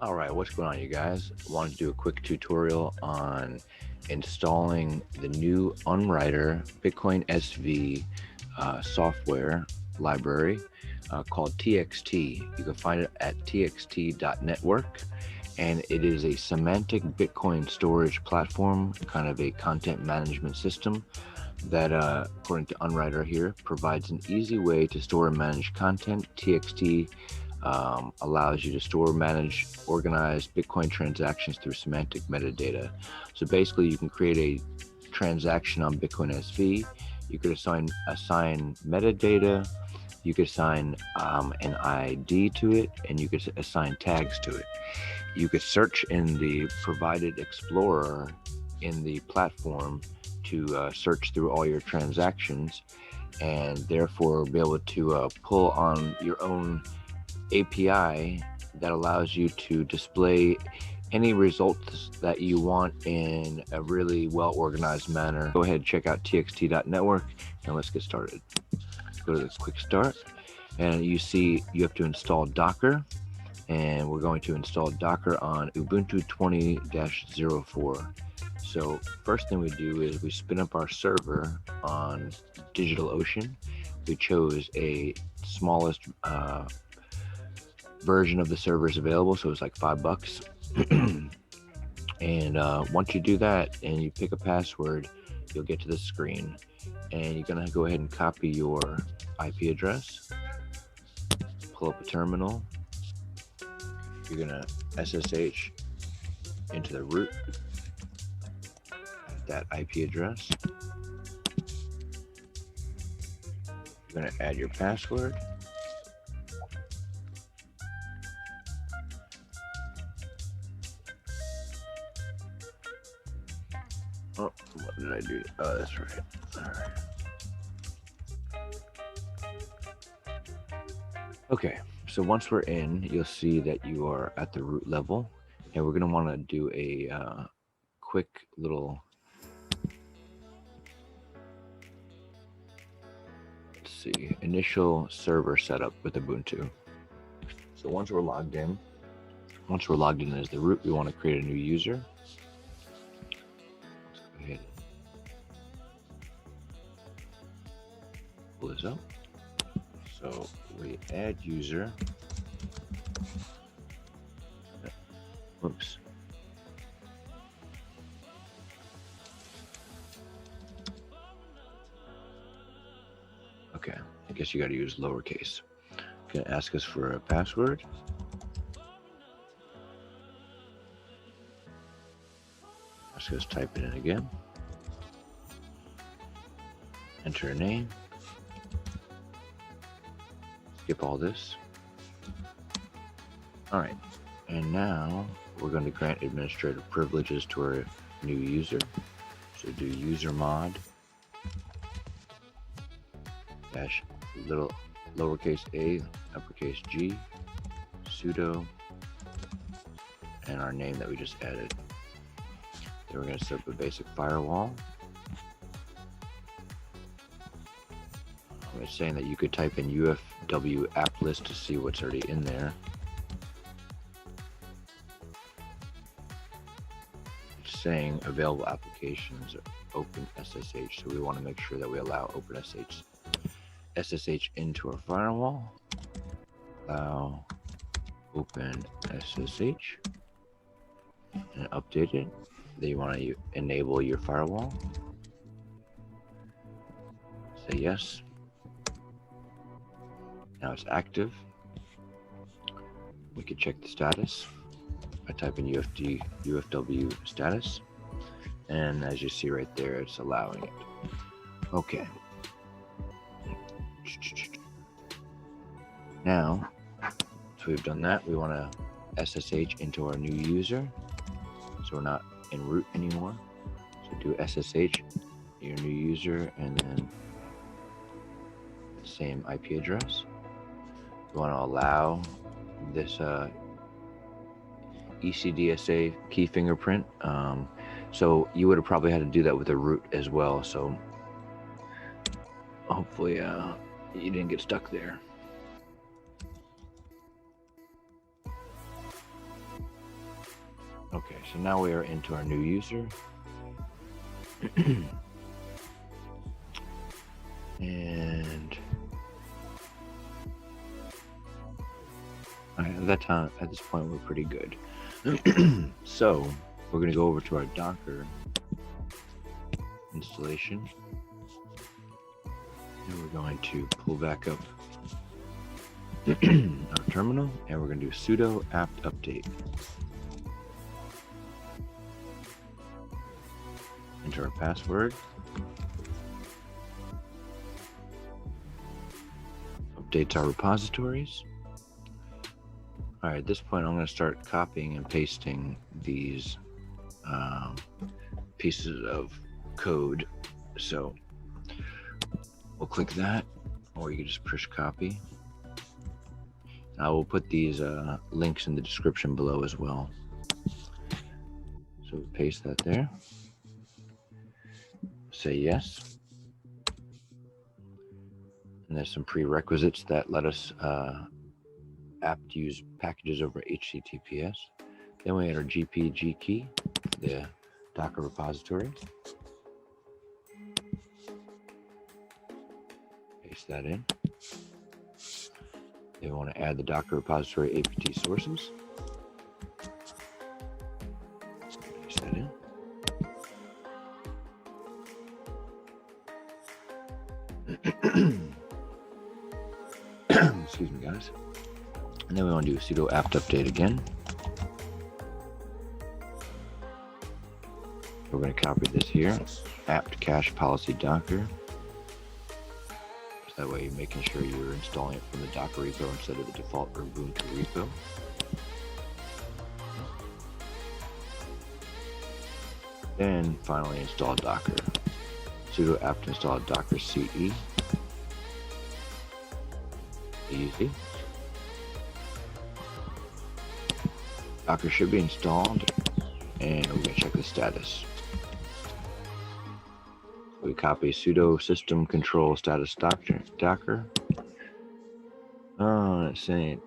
All right, what's going on, you guys? I wanted to do a quick tutorial on installing the new Unwriter Bitcoin SV software library called TXT. You can find it at txt.network, and it is a semantic Bitcoin storage platform, kind of a content management system that, according to Unwriter here, provides an easy way to store and manage content. TXT allows you to store, manage, organize Bitcoin transactions through semantic metadata. So basically, you can create a transaction on Bitcoin SV. You could assign metadata. You could assign an ID to it, and you could assign tags to it. You could search in the provided Explorer in the platform to search through all your transactions, and therefore be able to pull on your own API that allows you to display any results that you want in a really well organized manner. Go ahead and check out txt.network, and let's get started. Go to the quick start, and you see you have to install Docker, and we're going to install Docker on Ubuntu 20-04. So first thing we do is we spin up our server on DigitalOcean. We chose a smallest version of the servers available, so it's like $5. And once you do that and you pick a password, you'll get to the screen, and you're gonna go ahead and copy your IP address, pull up a terminal, you're gonna SSH into the root at that IP address. You're gonna add your password. Oh, what did I do? Oh, that's right. All right. Okay, so once we're in, you'll see that you are at the root level, and we're going to want to do a quick little, let's see, initial server setup with Ubuntu. So once we're logged in as the root, we want to create a new user. Let's go ahead and pull this up. So we add user. Oops. Okay, I guess you got to use lowercase. Gonna ask us for a password. Ask us to type it in again. Enter a name. Skip all this. All right, and now we're going to grant administrative privileges to our new user. So do user mod dash little lowercase a, uppercase G, sudo, and our name that we just added. Then we're going to set up a basic firewall. It's saying that you could type in UFW app list to see what's already in there. It's saying available applications open SSH, so we want to make sure that we allow open SSH into our firewall. Allow open SSH and update it. Then you want to enable your firewall. Say yes. Now it's active. We can check the status. I type in UFW status, and as you see right there, it's allowing it. Okay. Now, so we've done that, we want to SSH into our new user, so we're not in root anymore. So do SSH, your new user, and then the same IP address. We want to allow this ECDSA key fingerprint. So you would have probably had to do that with a root as well. So hopefully you didn't get stuck there. Okay, so now we are into our new user. And at this point, we're pretty good. So we're going to go over to our Docker installation, and we're going to pull back up our terminal, and we're going to do sudo apt update. Enter our password. Updates our repositories. All right, at this point, I'm going to start copying and pasting these pieces of code. So we'll click that, or you can just push copy. I will put these links in the description below as well. So paste that there. Say yes. And there's some prerequisites that let us apt use packages over HTTPS. Then we enter GPG key, the Docker repository. Paste that in. Then we want to add the Docker repository apt sources. Paste that in. Excuse me, guys. And then we want to do sudo apt update again. We're going to copy this here, apt cache policy Docker. So that way you're making sure you're installing it from the Docker repo instead of the default Ubuntu repo. Then finally install Docker. Sudo apt install Docker CE. Easy. Docker should be installed, and we're going to check the status. We copy sudo system control status Docker. Oh, it's saying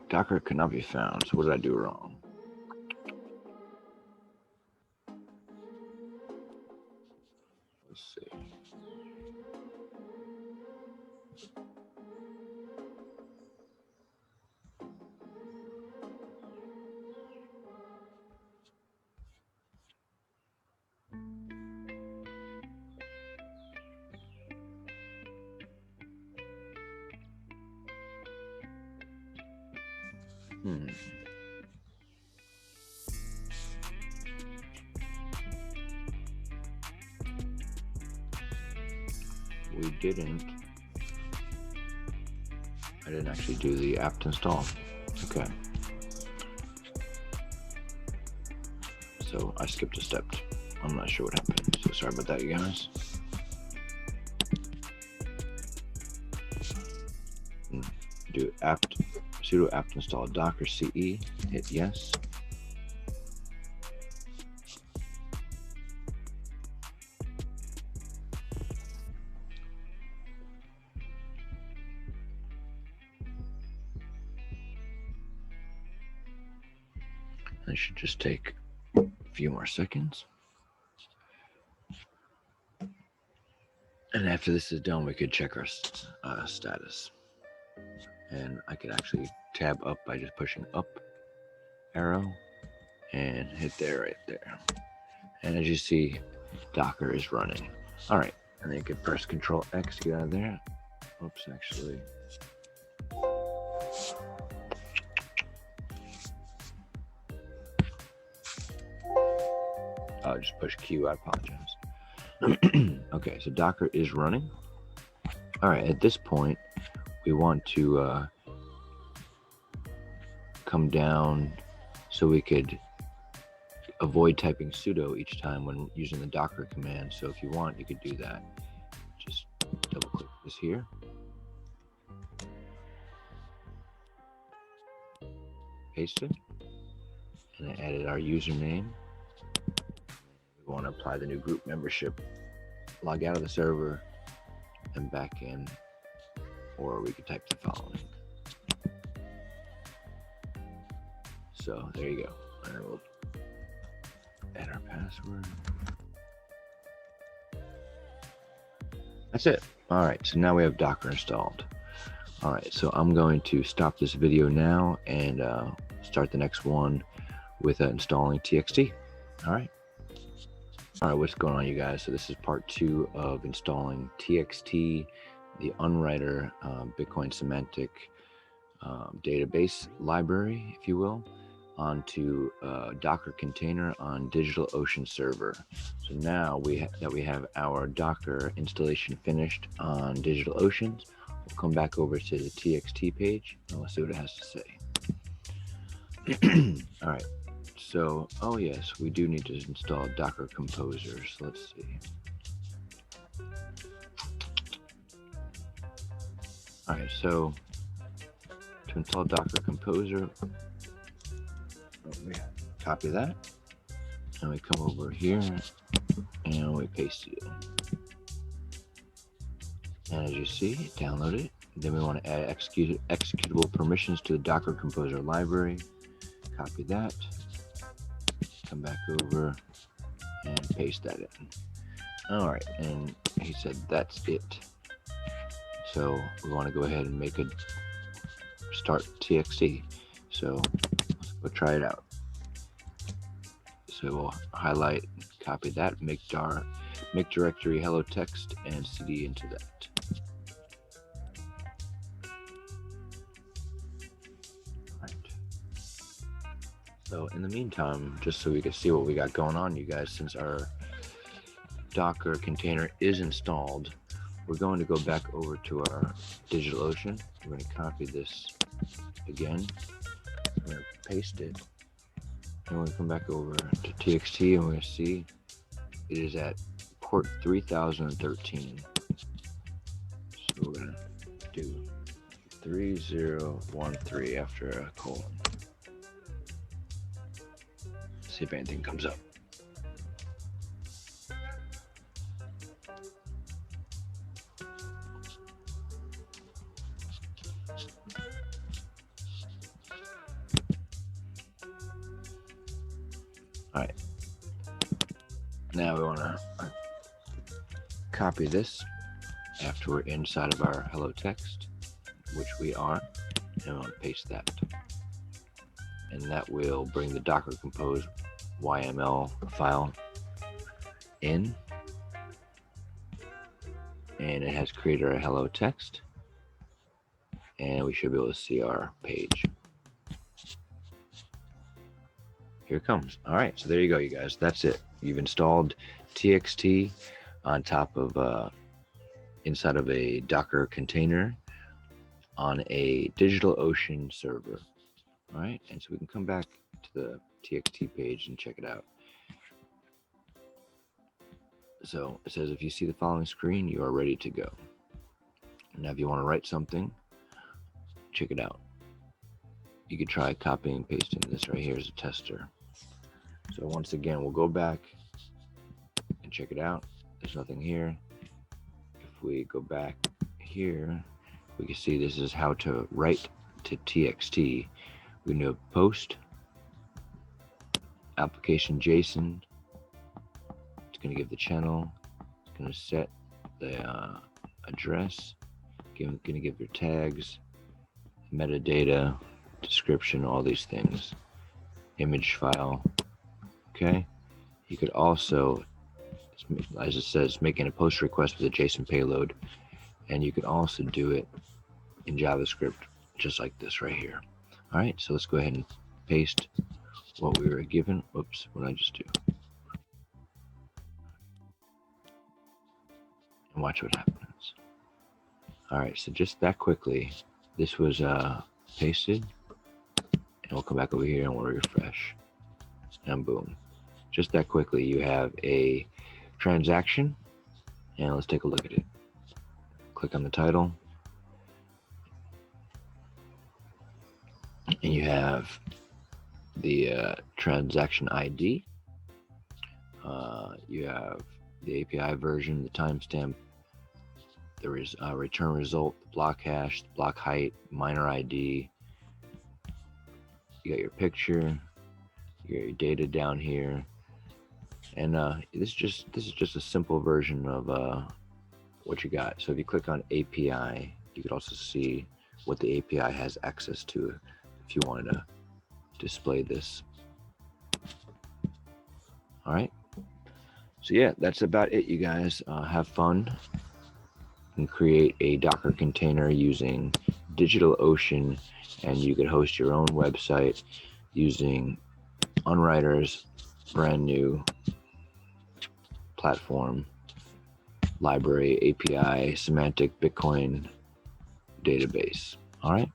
Docker could not be found. So what did I do wrong? Let's see. We didn't. I didn't actually do the apt install. Okay. So I skipped a step. I'm not sure what happened. So sorry about that, you guys. Do apt sudo apt install Docker CE. Hit yes. It should just take a few more seconds. And after this is done, we could check our status. And I could actually tab up by just pushing up arrow and hit there right there. And as you see, Docker is running. All right, and then you could press Control X to get out of there. Oops, actually. I'll just push Q, I apologize. Okay, so Docker is running. All right, at this point, we want to come down so we could avoid typing sudo each time when using the Docker command. So if you want, you could do that. Just double click this here. Paste it. And I added our username. We want to apply the new group membership. Log out of the server and back in, or we could type the following. So there you go. And we'll add our password. That's it. All right, so now we have Docker installed. All right, so I'm going to stop this video now and start the next one with installing TXT. All right. All right, what's going on, you guys? So this is part 2 of installing TXT, the Unwriter Bitcoin semantic database library, if you will, onto a Docker container on DigitalOcean server. So now we have our Docker installation finished on DigitalOcean, we'll come back over to the TXT page and we'll see what it has to say. All right. So, oh yes, we do need to install Docker Composer. So let's see. All right, so to install Docker Composer, we copy that, and we come over here, and we paste it in. And as you see, download it. Then we want to add executable permissions to the Docker Composer library. Copy that. Come back over and paste that in. All right, and he said that's it. So we want to go ahead and make a start TXT. So we'll try it out. So we'll highlight, copy that, make directory hello text and cd into that. So in the meantime, just so we can see what we got going on, you guys, since our Docker container is installed, we're going to go back over to our DigitalOcean. We're going to copy this again. We're going to paste it. And we're going to come back over to TXT and we're going to see it is at port 3013. So we're going to do 3013 after a colon. See if anything comes up. All right. Now we want to copy this after we're inside of our hello text, which we are, and we'll paste that. And that will bring the Docker Compose YML file in, and it has created our hello text, and we should be able to see our page. Here it comes. All right, so there you go, you guys. That's it. You've installed TXT on top of inside of a Docker container on a DigitalOcean server. All right, and so we can come back to the TXT page and check it out. So it says, if you see the following screen, you are ready to go. Now, if you want to write something, check it out. You could try copying and pasting this right here as a tester. So once again, we'll go back and check it out. There's nothing here. If we go back here, we can see this is how to write to TXT. We can do a post, application JSON. It's going to give the channel. It's going to set the address. Going to give your tags, metadata, description, all these things. Image file. Okay. You could also, as it says, making a post request with a JSON payload, and you could also do it in JavaScript, just like this right here. All right, so let's go ahead and paste what we were given. Oops, what did I just do? And watch what happens. All right, so just that quickly, this was pasted, and we'll come back over here and we'll refresh, and boom. Just that quickly, you have a transaction, and let's take a look at it. Click on the title, and you have the transaction ID. You have the API version, the timestamp, the return result, the block hash, the block height, miner ID. You got your picture. your data down here. And this is just a simple version of what you got. So if you click on API, you could also see what the API has access to if you wanted to display this. All right. So yeah, that's about it, you guys. Have fun and create a Docker container using DigitalOcean, and you could host your own website using Unwriter's brand new platform, library, API, semantic Bitcoin database. All right.